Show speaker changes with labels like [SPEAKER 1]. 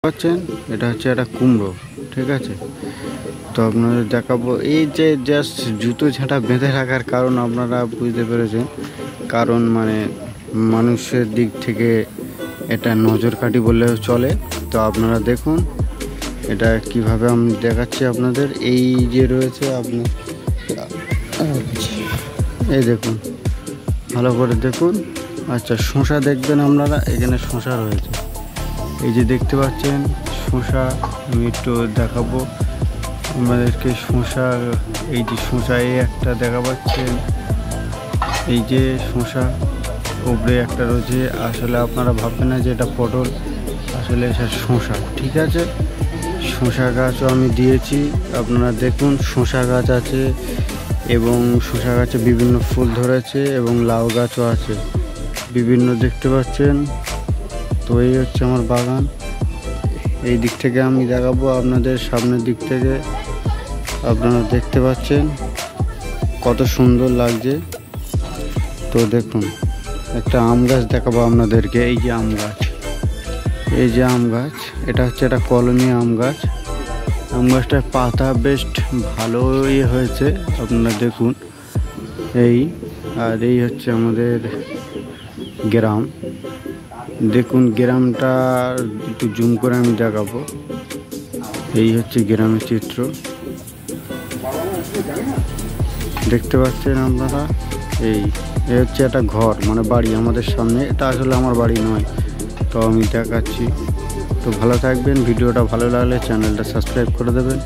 [SPEAKER 1] পাচ্ছেন এটা হচ্ছে একটা কুমড়ো, ঠিক আছে। তো আপনাদের দেখাবো এই যে জাস্ট জুতো ঝাঁটা বেঁধে রাখার কারণ আপনারা বুঝতে পেরেছেন, কারণ মানে মানুষের দিক থেকে এটা নজর কাটি বললেও চলে। তো আপনারা দেখুন এটা কিভাবে আমি দেখাচ্ছি আপনাদের। এই যে রয়েছে আপনি এই দেখুন, ভালো করে দেখুন। আচ্ছা, শসা দেখবেন আপনারা, এখানে শসা রয়েছে, এই যে দেখতে পাচ্ছেন শসা। আমি একটু দেখাবো আমাদেরকে শসা। এই যে শসা, এই একটা দেখা পাচ্ছেন, এই যে শসা উপরে একটা রয়েছে। আসলে আপনারা ভাববেন না যে এটা পটল, আসলে এটা শসা, ঠিক আছে। শসা গাছও আমি দিয়েছি, আপনারা দেখুন শসা গাছ আছে এবং শসা গাছে বিভিন্ন ফুল ধরেছে এবং লাউ গাছও আছে বিভিন্ন, দেখতে পাচ্ছেন। তো এই হচ্ছে আমার বাগান। এই দিক থেকে আমি দেখাবো আপনাদের, সামনের দিক থেকে আপনারা দেখতে পাচ্ছেন কত সুন্দর লাগছে। তো দেখুন একটা আম গাছ দেখাবো আপনাদেরকে। এই যে আম গাছ, এই যে আম গাছ, এটা হচ্ছে একটা কলোনি আম গাছ। আম গাছটার পাতা বেশ ভালো হয়েছে, আপনারা দেখুন। এই আর এই হচ্ছে আমাদের গ্রাম, দেখুন গ্রামটা একটু জুম করে আমি দেখাবো। এই হচ্ছে গ্রামের চিত্র, দেখতে পাচ্ছেন আপনারা। এই হচ্ছে একটা ঘর, মানে বাড়ি আমাদের সামনে। এটা আসলে আমার বাড়ি নয়, তো আমি দেখাচ্ছি। তো ভালো থাকবেন, ভিডিওটা ভালো লাগলে চ্যানেলটা সাবস্ক্রাইব করে দেবেন।